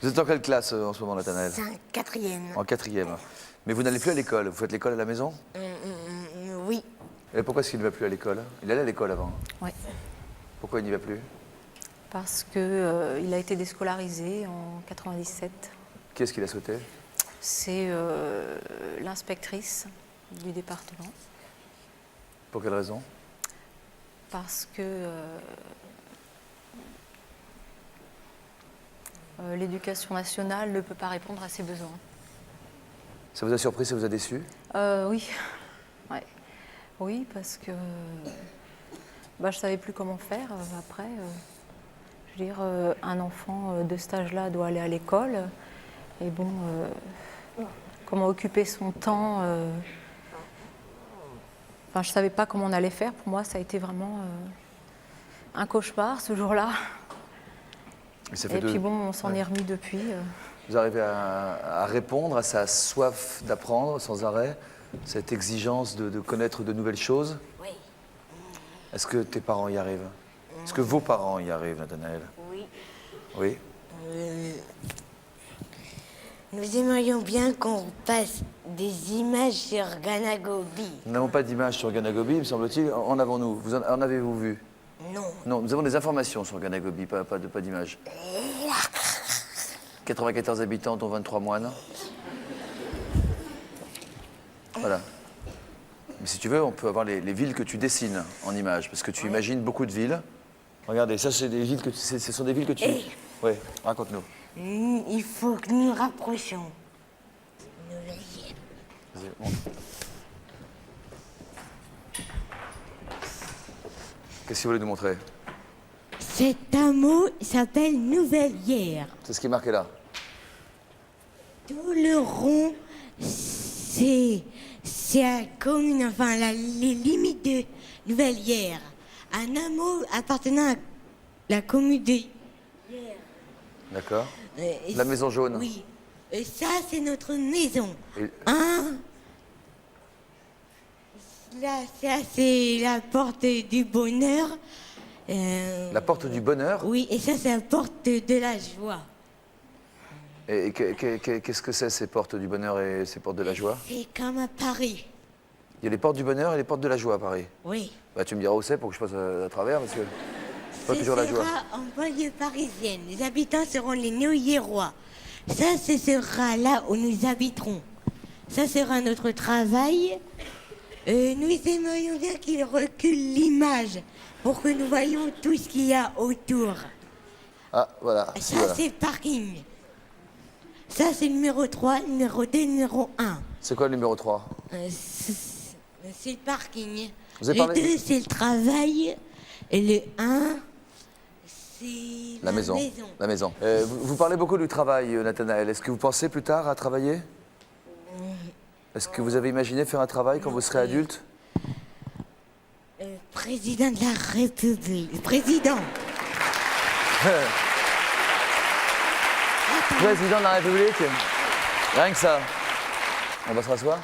Vous êtes en quelle classe en ce moment, Nathanaël? Quatrième. En quatrième. Mais vous n'allez plus à l'école. Vous faites l'école à la maison? Oui. Et pourquoi est-ce qu'il ne va plus à l'école? Il allait à l'école avant. Oui, Pourquoi il n'y va plus? parce qu'il a été déscolarisé en 97. Qui est-ce qu'il a souhaité? C'est l'inspectrice du département, Pour quelle raison? parce que l'éducation nationale ne peut pas répondre à ses besoins. Ça vous a surpris, ça vous a déçu? Oui. Ouais. Oui, parce que je ne savais plus comment faire après. Je veux dire, un enfant de cet âge-là doit aller à l'école. Et bon, comment occuper son temps je ne savais pas comment on allait faire. Pour moi, ça a été vraiment un cauchemar ce jour-là. Et puis bon, on s'en est remis depuis. Vous arrivez à répondre à sa soif d'apprendre sans arrêt, cette exigence de connaître de nouvelles choses? Oui. Est-ce que tes parents y arrivent? Est-ce que vos parents y arrivent, Nathanaël? Oui. Oui? Nous aimerions bien qu'on passe des images sur Ganagobi. Nous n'avons pas d'image sur Ganagobi, me semble-t-il. En avons-nous? En avez-vous vu? Non. Non, nous avons des informations sur Ganagobi, pas d'image. 94 habitants, dont 23 moines. Voilà. Mais si tu veux, on peut avoir les villes que tu dessines en images, parce que tu imagines beaucoup de villes. Regardez, ça, c'est des villes que ce sont des villes que tu... Oui, raconte-nous. Il faut que nous nous rapprochions. Vas-y, montre. Qu'est-ce que vous voulez nous montrer? Cet hameau s'appelle Nouvelle-Hier. C'est ce qui est marqué là. Tout le rond, c'est la commune, les limites de Nouvelle-Hier. Un hameau appartenant à la commune de Hier. D'accord. La maison jaune. Oui. Et ça, c'est notre maison. Et- Là, ça, c'est la porte du bonheur. La porte du bonheur. Oui, et ça, c'est la porte de la joie. Et qu'est-ce que c'est, ces portes du bonheur et ces portes de la joie? C'est comme à Paris. Il y a les portes du bonheur et les portes de la joie à Paris. Oui. Bah, tu me diras où c'est pour que je passe à travers, parce que c'est pas Ce toujours la joie. sera en banlieue parisienne. Les habitants seront les Néo-Hiérois. Ça, ce sera là où nous habiterons. Ça sera notre travail. Nous aimerions bien qu'il recule l'image pour que nous voyions tout ce qu'il y a autour. Ah, voilà. Ça, voilà. c'est le parking. Ça, c'est le numéro 3, numéro 2, numéro 1. C'est quoi le numéro 3? C'est le parking. Vous avez Le parlé- 2, c'est le travail. Et le 1, c'est La maison. La maison. Vous parlez beaucoup du travail, Nathanaël. Est-ce que vous pensez plus tard à travailler? Est-ce que vous avez imaginé faire un travail quand vous serez adulte? Président de la République. Président. Président de la République? Rien que ça. On va se rasseoir?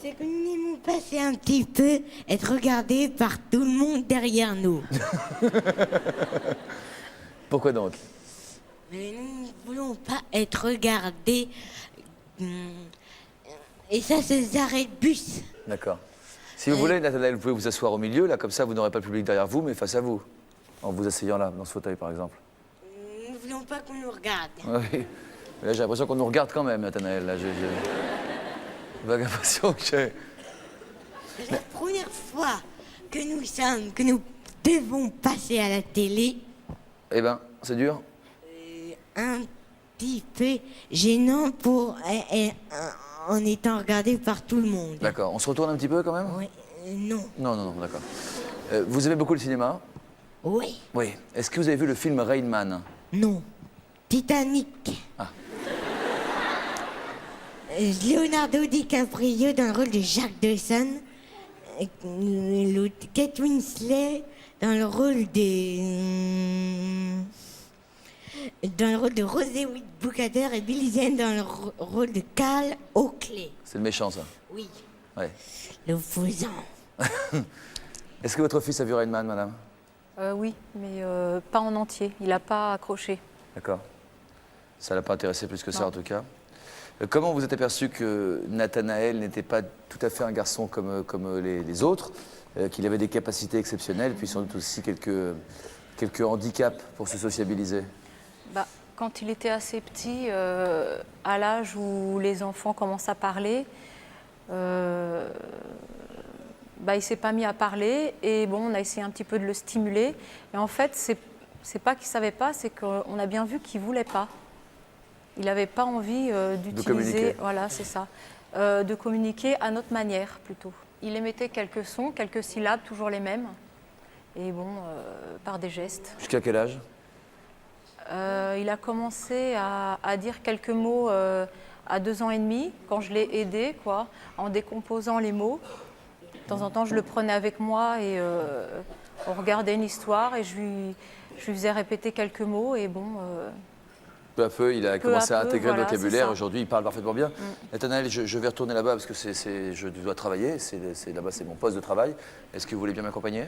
C'est que nous n'aimons pas, c'est un petit peu être regardé par tout le monde derrière nous. Pourquoi donc? Mais nous ne voulons pas être regardés. Et ça, c'est les arrêts de bus. D'accord. Si vous voulez, Nathanaël, vous pouvez vous asseoir au milieu, là, comme ça, vous n'aurez pas le public derrière vous, mais face à vous. En vous asseyant là, dans ce fauteuil, par exemple. Nous ne voulons pas qu'on nous regarde. Oui. Mais là, j'ai l'impression qu'on nous regarde quand même, Nathanaël. Là, j'ai vague impression que j'ai... C'est la première fois que nous devons passer à la télé. Eh ben, c'est dur. Un petit peu gênant en étant regardé par tout le monde. D'accord. On se retourne un petit peu quand même? Oui, non. Non, non, non, d'accord. Vous aimez beaucoup le cinéma? Oui, Oui. Est-ce que vous avez vu le film Rain Man? non. Titanic. Ah. Leonardo DiCaprio dans le rôle de Jack Dawson. Kate Winslet dans le rôle de Rosé Boukader et Billy Zane dans le rôle de Carl Oakley. C'est le méchant, ça. Oui, Ouais. l'opposant. Est-ce que votre fils a vu Rain Man, madame? Oui, mais pas en entier. Il n'a pas accroché. D'accord. Ça ne l'a pas intéressé plus que ça, en tout cas. Comment vous êtes aperçu que Nathanaël n'était pas tout à fait un garçon comme les autres, qu'il avait des capacités exceptionnelles, puis sans doute aussi quelques handicaps pour se sociabiliser? Bah, quand il était assez petit, à l'âge où les enfants commencent à parler, bah, il ne s'est pas mis à parler et bon, on a essayé un petit peu de le stimuler. Et en fait, c'est pas qu'il ne savait pas, c'est qu'on a bien vu qu'il ne voulait pas. Il n'avait pas envie d'utiliser, voilà, c'est ça, de communiquer à notre manière plutôt. Il émettait quelques sons, quelques syllabes, toujours les mêmes, et bon, par des gestes. Jusqu'à quel âge? Il a commencé à dire quelques mots à 2 ans et demi, quand je l'ai aidé, quoi, en décomposant les mots. De temps en temps, je le prenais avec moi et on regardait une histoire et je lui faisais répéter quelques mots et bon... Peu à peu, il a commencé à intégrer le voilà, vocabulaire. Aujourd'hui, il parle parfaitement bien. Nathanaël, je vais retourner là-bas parce que je dois travailler. Là-bas, c'est mon poste de travail. Est-ce que vous voulez bien m'accompagner?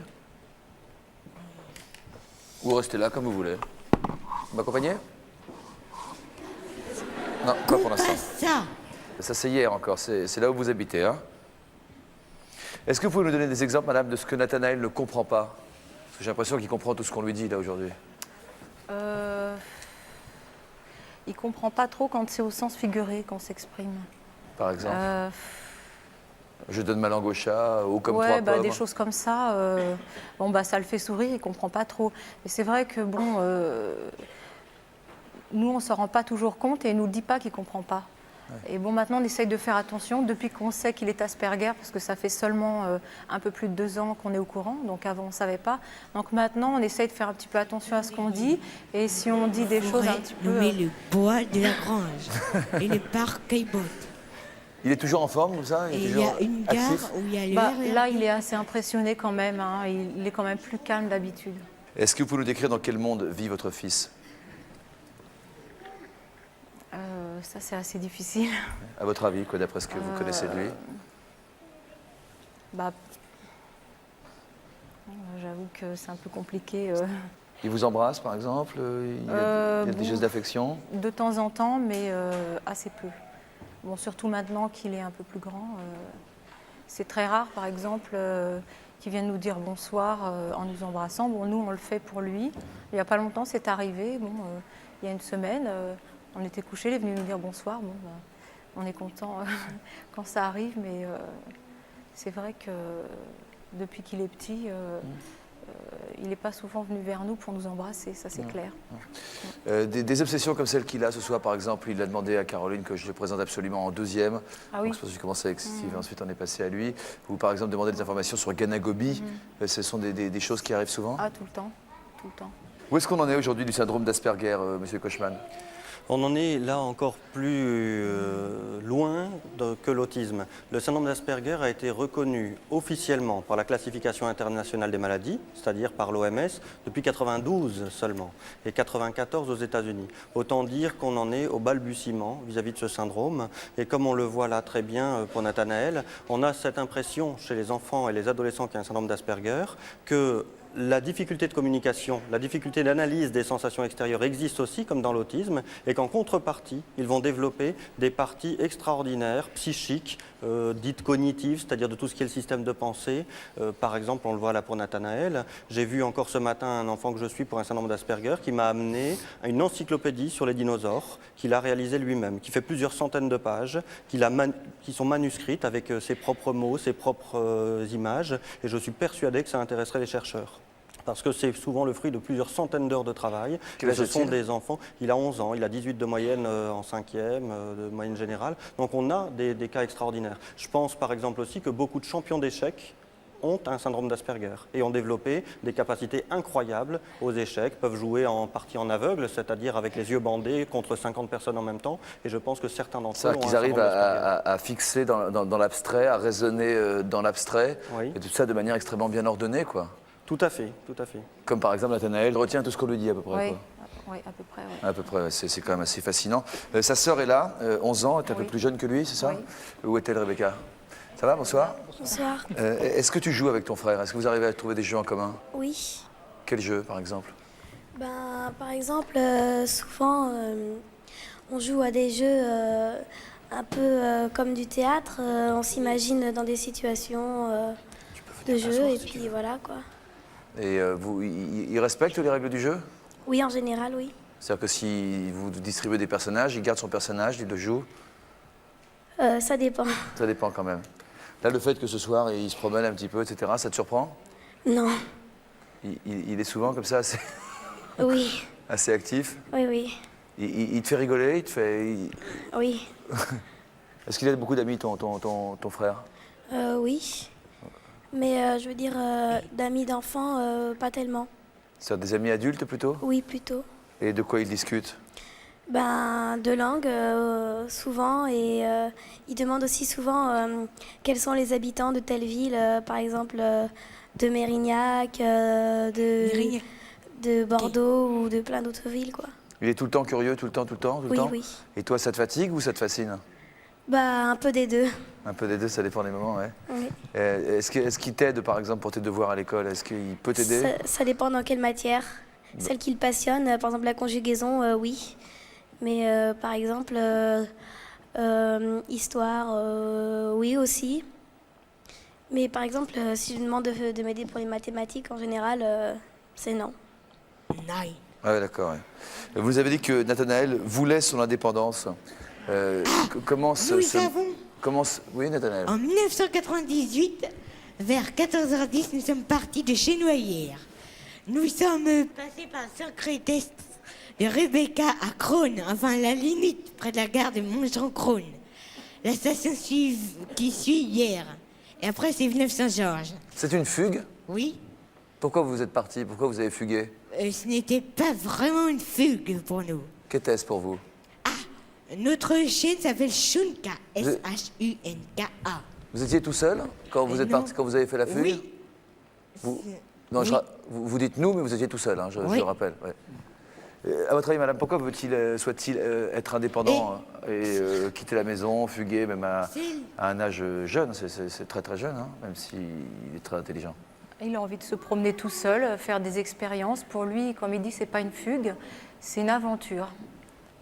Ou restez là, comme vous voulez. Vous m'accompagnez? Non, pas pour l'instant. Ça, c'est hier encore. C'est là où vous habitez. Hein. Est-ce que vous pouvez nous donner des exemples, madame, de ce que Nathanaël ne comprend pas? Parce que j'ai l'impression qu'il comprend tout ce qu'on lui dit, là, aujourd'hui. Il ne comprend pas trop quand c'est au sens figuré qu'on s'exprime. Par exemple je donne ma langue au chat, ou comme ouais, trois pommes. Des choses comme ça, bon, ça le fait sourire, il ne comprend pas trop. Mais c'est vrai que, bon, nous, on ne s'en rend pas toujours compte et il ne nous le dit pas qu'il ne comprend pas. Ouais. Et bon, maintenant, on essaye de faire attention depuis qu'on sait qu'il est Asperger, parce que ça fait seulement un peu plus de 2 ans qu'on est au courant, donc avant, on ne savait pas. Donc maintenant, on essaye de faire un petit peu attention à ce qu'on dit, et si on dit des choses un petit peu... nommer le bois de la grange et le parc Caillebotte. Il est toujours en forme, comme ça? Il y a une gare où il y a le là, il est assez impressionné quand même, hein. Il est quand même plus calme d'habitude. Est-ce que vous pouvez nous décrire dans quel monde vit votre fils? Ça, c'est assez difficile. À votre avis, quoi, d'après ce que vous connaissez de lui? J'avoue que c'est un peu compliqué. Il vous embrasse, par exemple? Il y a des gestes d'affection? De temps en temps, mais assez peu. Bon, surtout maintenant qu'il est un peu plus grand. C'est très rare, par exemple, qu'il vienne nous dire bonsoir en nous embrassant. Bon, nous, on le fait pour lui. Il n'y a pas longtemps, c'est arrivé. Bon, il y a une semaine, on était couchés, il est venu nous dire bonsoir. Bon, on est content quand ça arrive, mais c'est vrai que depuis qu'il est petit, il n'est pas souvent venu vers nous pour nous embrasser, ça c'est clair. Des obsessions comme celle qu'il a ce soir, par exemple, il a demandé à Caroline que je le présente absolument en 2e. Ah oui. Donc, je pense que j'ai commencé avec Steve et ensuite on est passé à lui. Ou par exemple demander des informations sur Ghana Gobi. Ce sont des choses qui arrivent souvent? Ah, tout le temps, tout le temps. Où est-ce qu'on en est aujourd'hui du syndrome d'Asperger, Monsieur Kochman? On en est là encore plus loin que l'autisme. Le syndrome d'Asperger a été reconnu officiellement par la classification internationale des maladies, c'est-à-dire par l'OMS, depuis 92 seulement, et 94 aux États-Unis. Autant dire qu'on en est au balbutiement vis-à-vis de ce syndrome. Et comme on le voit là très bien pour Nathanaël, on a cette impression chez les enfants et les adolescents qui ont un syndrome d'Asperger que la difficulté de communication, la difficulté d'analyse des sensations extérieures existe aussi, comme dans l'autisme, et qu'en contrepartie, ils vont développer des parties extraordinaires, psychiques, dites cognitives, c'est-à-dire de tout ce qui est le système de pensée. Par exemple, on le voit là pour Nathanaël, j'ai vu encore ce matin un enfant que je suis pour un syndrome d'Asperger qui m'a amené à une encyclopédie sur les dinosaures qu'il a réalisée lui-même, qui fait plusieurs centaines de pages, qui sont manuscrites avec ses propres mots, ses propres images, et je suis persuadé que ça intéresserait les chercheurs. Parce que c'est souvent le fruit de plusieurs centaines d'heures de travail. Ce sont des enfants, il a 11 ans, il a 18 de moyenne en 5e, de moyenne générale. Donc on a des cas extraordinaires. Je pense par exemple aussi que beaucoup de champions d'échecs ont un syndrome d'Asperger et ont développé des capacités incroyables aux échecs, peuvent jouer en partie en aveugle, c'est-à-dire avec les yeux bandés contre 50 personnes en même temps. Et je pense que certains d'entre eux ont un syndrome d'Asperger. Qu'ils arrivent à fixer dans l'abstrait, à raisonner dans l'abstrait, oui. Et tout ça de manière extrêmement bien ordonnée, quoi. Tout à fait, tout à fait. Comme par exemple Nathanaël retient tout ce qu'on lui dit à peu près. Oui, quoi. Oui, à peu près. Oui. À peu près, c'est quand même assez fascinant. Sa sœur est là, 11 ans, est un peu plus jeune que lui, c'est ça? Oui. Où est-elle, Rebecca? Ça va, bonsoir? Bonsoir. Est-ce que tu joues avec ton frère? Est-ce que vous arrivez à trouver des jeux en commun? Oui. Quel jeu, par exemple? Par exemple, souvent, On joue à des jeux un peu comme du théâtre. On s'imagine dans des situations de jeu et puis voilà quoi. Et ils respectent les règles du jeu? Oui, en général, oui. C'est-à-dire que si vous distribuez des personnages, il garde son personnage, il le joue? Ça dépend. Ça dépend quand même. Là, le fait que ce soir, il se promène un petit peu, etc., ça te surprend? Non. Il est souvent comme ça, assez, Oui, assez actif? oui, oui. Il te fait rigoler, il te fait... Oui. Est-ce qu'il a beaucoup d'amis, ton frère? Oui. Mais je veux dire, d'amis d'enfants, pas tellement. C'est des amis adultes plutôt? Oui, plutôt. Et de quoi ils discutent? Ben, de langue, souvent, et ils demandent aussi souvent quels sont les habitants de telle ville, par exemple de Mérignac, Mérignac. de Bordeaux ou de plein d'autres villes, quoi. Il est tout le temps curieux, tout le temps, tout le temps, tout le Oui, temps? oui. Et toi, ça te fatigue ou ça te fascine? Bah, un peu des deux. Un peu des deux, ça dépend des moments, ouais. Oui. Est-ce qu'il t'aide, par exemple, pour tes devoirs à l'école? Est-ce qu'il peut t'aider? Ça dépend dans quelle matière. Celle qui le passionne, par exemple la conjugaison, oui. Mais par exemple, histoire, oui aussi. Mais par exemple, si je lui demande de m'aider pour les mathématiques, en général, c'est non. Naï. Ah ouais, d'accord. Ouais. Vous avez dit que Nathanaël voulait son indépendance. Oui, Nathanaël. En 1998, vers 14h10, nous sommes partis de chez Noyères. Nous sommes passés par un sacré test de Rebecca à Crône, enfin la limite, près de la gare de Montjean-Crône. La station qui suit hier. Et après, c'est Villeneuve-Saint-Georges. C'est une fugue? Oui, Pourquoi vous êtes parti? Pourquoi vous avez fugué? ce n'était pas vraiment une fugue pour nous. Qu'était-ce pour vous? Notre chaîne s'appelle Shunka, S-H-U-N-K-A. Vous étiez tout seul quand vous êtes Non. parti, quand vous avez fait la fugue? Oui. Vous, non, Oui. vous dites nous, mais vous étiez tout seul, hein, je Oui. le rappelle. Ouais. À votre avis, madame, pourquoi souhaite-t-il être indépendant et quitter la maison, fuguer, même à un âge jeune? C'est très très jeune, hein, même s'il est très intelligent. Il a envie de se promener tout seul, faire des expériences. Pour lui, comme il dit, c'est pas une fugue, c'est une aventure.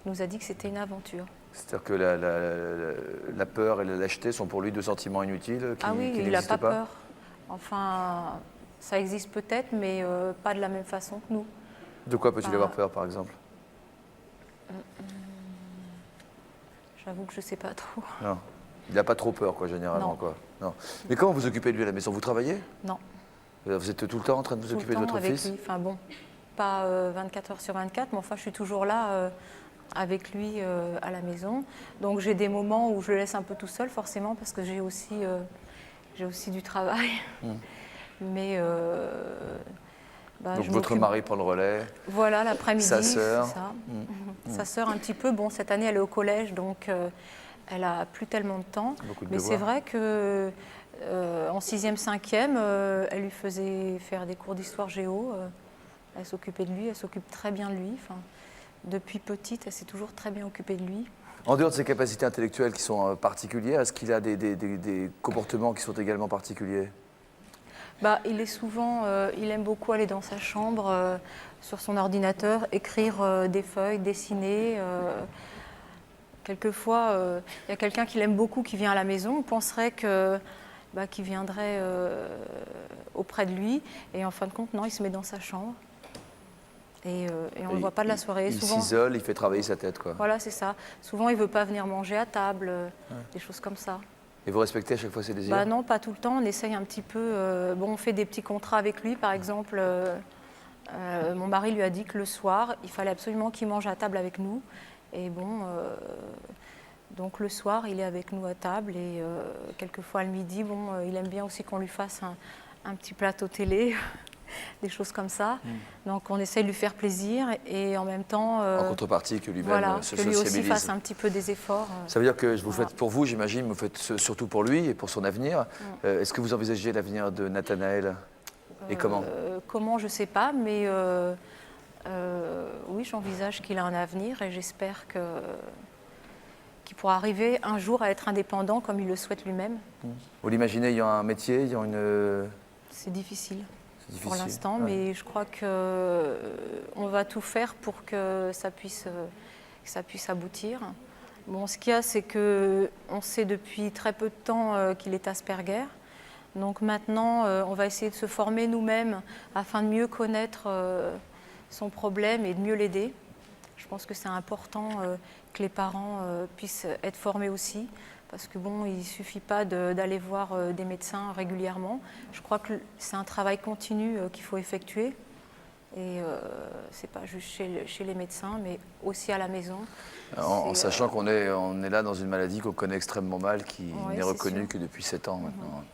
Il nous a dit que c'était une aventure. C'est-à-dire que la peur et la lâcheté sont pour lui deux sentiments inutiles qui, Ah oui, qui il n'a n'existent pas peur. Enfin, ça existe peut-être, mais pas de la même façon que nous. De quoi peut-il Bah, avoir peur, par exemple? J'avoue que je ne sais pas trop. Non. Il n'a pas trop peur, quoi, généralement. Non. Quoi. Non. Mais comment vous occupez de lui à la maison? Vous travaillez? Non. Vous êtes tout le temps en train de vous Tout le occuper de temps votre avec fils? lui. Enfin bon, pas 24 heures sur 24, mais enfin je suis toujours là avec lui à la maison. Donc j'ai des moments où je le laisse un peu tout seul, forcément, parce que j'ai aussi du travail. Mais Donc je votre m'occupe- mari prend le relais? Voilà, l'après-midi. Sa sœur. c'est ça. Sa sœur un petit peu. Bon, cette année elle est au collège, donc elle a plus tellement de temps. Beaucoup de Mais c'est devoirs. vrai que en 6e, 5e, elle lui faisait faire des cours d'histoire géo. Elle s'occupait de lui, elle s'occupe très bien de lui. Enfin, depuis petite, elle s'est toujours très bien occupée de lui. En dehors de ses capacités intellectuelles qui sont particulières, est-ce qu'il a des comportements qui sont également particuliers? Bah, il est souvent, il aime beaucoup aller dans sa chambre, sur son ordinateur, écrire des feuilles, dessiner. Quelquefois, il y a quelqu'un qui l'aime beaucoup qui vient à la maison. On penserait qu'il viendrait auprès de lui. Et en fin de compte, non, il se met dans sa chambre. Et on ne le voit pas de la soirée. Il Souvent, s'isole, il fait travailler sa tête, quoi. voilà, c'est ça. Souvent, il ne veut pas venir manger à table, des choses comme ça. Et vous respectez à chaque fois ses désirs? Bah non, pas tout le temps. On essaye un petit peu. On fait des petits contrats avec lui, par exemple. Mon mari lui a dit que le soir, il fallait absolument qu'il mange à table avec nous. Et bon, donc le soir, il est avec nous à table. Et quelquefois le midi, il aime bien aussi qu'on lui fasse un petit plateau télé, des choses comme ça. Donc on essaye de lui faire plaisir et en même temps. En contrepartie, que lui-même voilà, se que lui aussi sociabilise. fasse un petit peu des efforts. Ça veut dire que vous Voilà. faites pour vous, j'imagine, vous faites surtout pour lui et pour son avenir. Est-ce que vous envisagez l'avenir de Nathanaël? Et comment? Comment, je ne sais pas, mais oui, j'envisage qu'il a un avenir et j'espère qu'il pourra arriver un jour à être indépendant comme il le souhaite lui-même. Vous l'imaginez ayant un métier, ayant une... C'est difficile C'est difficile. pour l'instant, Ouais. mais je crois qu'on va tout faire pour que ça puisse que ça puisse aboutir. Bon, ce qu'il y a, c'est qu'on sait depuis très peu de temps qu'il est Asperger. Donc maintenant, on va essayer de se former nous-mêmes afin de mieux connaître son problème et de mieux l'aider. Je pense que c'est important que les parents puissent être formés aussi, parce que bon, il ne suffit pas d'aller voir des médecins régulièrement. Je crois que c'est un travail continu qu'il faut effectuer. Et ce n'est pas juste chez les médecins, mais aussi à la maison. En sachant qu'on est là dans une maladie qu'on connaît extrêmement mal, qui Oui, n'est c'est reconnue sûr. que depuis 7 ans maintenant.